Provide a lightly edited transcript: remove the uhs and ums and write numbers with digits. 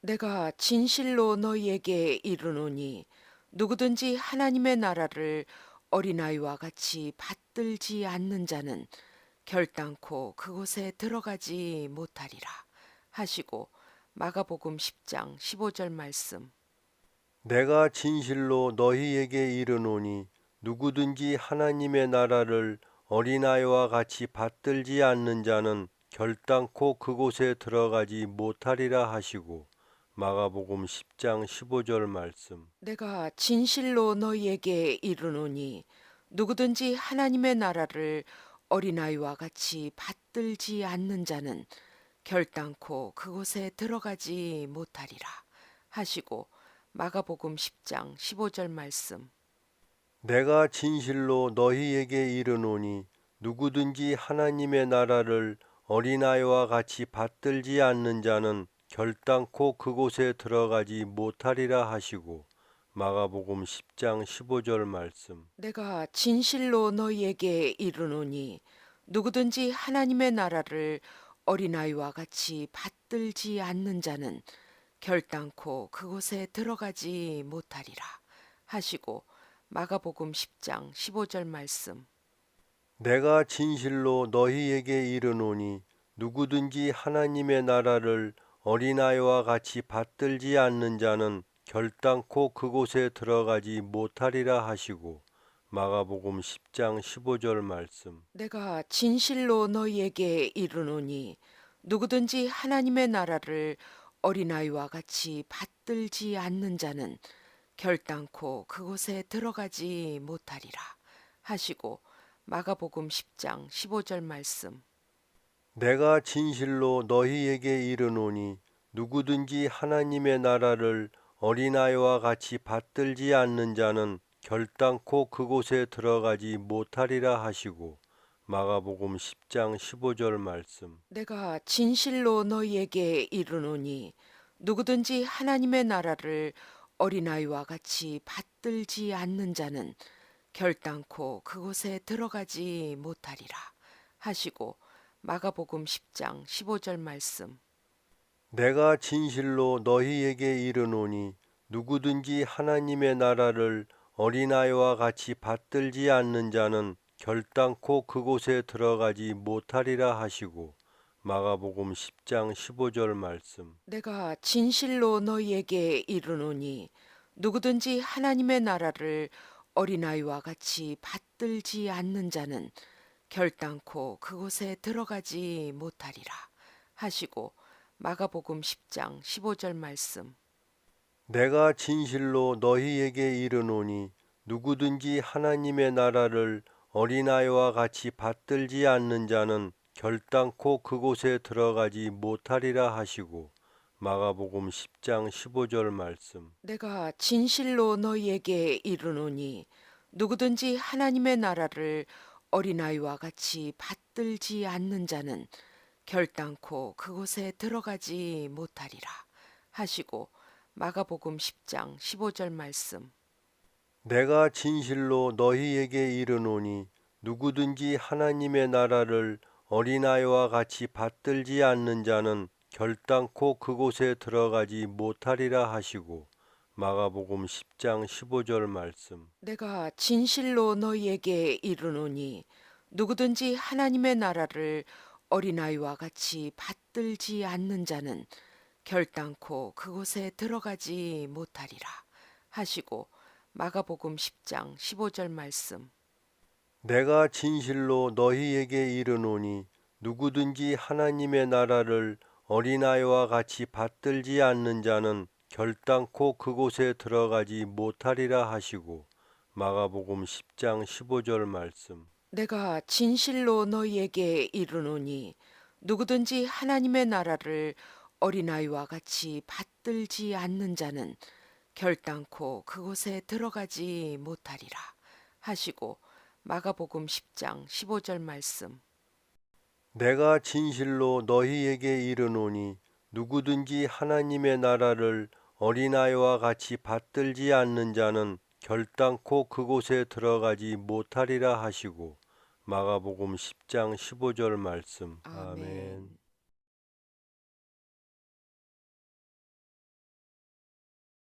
내가 진실로 너희에게 이르노니 누구든지 하나님의 나라를 어린아이와 같이 받들지 않는 자는 결단코 그곳에 들어가지 못하리라 하시고 마가복음 10장 15절 말씀. 내가 진실로 너희에게 이르노니 누구든지 하나님의 나라를 어린아이와 같이 받들지 않는 자는 결단코 그곳에 들어가지 못하리라 하시고 마가복음 10장 15절 말씀. 내가 진실로 너희에게 이르노니 누구든지 하나님의 나라를 어린아이와 같이 받들지 않는 자는 결단코 그곳에 들어가지 못하리라 하시고 마가복음 10장 15절 말씀. 내가 진실로 너희에게 이르노니 누구든지 하나님의 나라를 어린아이와 같이 받들지 않는 자는 결단코 그곳에 들어가지 못하리라 하시고 마가복음 10장 15절 말씀. 내가 진실로 너희에게 이르노니 누구든지 하나님의 나라를 어린아이와 같이 받들지 않는 자는 결단코 그곳에 들어가지 못하리라 하시고 마가복음 10장 15절 말씀. 내가 진실로 너희에게 이르노니 누구든지 하나님의 나라를 어린아이와 같이 받들지 않는 자는 결단코 그곳에 들어가지 못하리라 하시고 마가복음 10장 15절 말씀. 내가 진실로 너희에게 이르노니 누구든지 하나님의 나라를 어린아이와 같이 받들지 않는 자는 결단코 그곳에 들어가지 못하리라 하시고 마가복음 10장 15절 말씀. 내가 진실로 너희에게 이르노니 누구든지 하나님의 나라를 어린아이와 같이 받들지 않는 자는 결단코 그곳에 들어가지 못하리라 하시고 마가복음 10장 15절 말씀. 내가 진실로 너희에게 이르노니 누구든지 하나님의 나라를 어린아이와 같이 받들지 않는 자는 결단코 그곳에 들어가지 못하리라 하시고 마가복음 10장 15절 말씀. 내가 진실로 너희에게 이르노니 누구든지 하나님의 나라를 어린아이와 같이 받들지 않는 자는 결단코 그곳에 들어가지 못하리라 하시고 마가복음 10장 15절 말씀. 내가 진실로 너희에게 이르노니 누구든지 하나님의 나라를 어린아이와 같이 받들지 않는 자는 결단코 그곳에 들어가지 못하리라 하시고 마가복음 10장 15절 말씀. 내가 진실로 너희에게 이르노니 누구든지 하나님의 나라를 어린아이와 같이 받들지 않는 자는 결단코 그곳에 들어가지 못하리라 하시고 마가복음 10장 15절 말씀. 내가 진실로 너희에게 이르노니 누구든지 하나님의 나라를 어린아이와 같이 받들지 않는 자는 결단코 그곳에 들어가지 못하리라 하시고 마가복음 10장 15절 말씀. 내가 진실로 너희에게 이르노니 누구든지 하나님의 나라를 어린아이와 같이 받들지 않는 자는 결단코 그곳에 들어가지 못하리라 하시고 마가복음 10장 15절 말씀. 내가 진실로 너희에게 이르노니 누구든지 하나님의 나라를 어린아이와 같이 받들지 않는 자는 결단코 그곳에 들어가지 못하리라 하시고 마가복음 10장 15절 말씀. 내가 진실로 너희에게 이르노니 누구든지 하나님의 나라를 어린아이와 같이 받들지 않는 자는 결단코 그곳에 들어가지 못하리라 하시고 마가복음 10장 15절 말씀. 내가 진실로 너희에게 이르노니 누구든지 하나님의 나라를 어린아이와 같이 받들지 않는 자는 결단코 그곳에 들어가지 못하리라 하시고 마가복음 10장 15절 말씀. 내가 진실로 너희에게 이르노니 누구든지 하나님의 나라를 어린아이와 같이 받들지 않는 자는 결단코 그곳에 들어가지 못하리라 하시고 마가복음 10장 15절 말씀. 아멘. 아멘.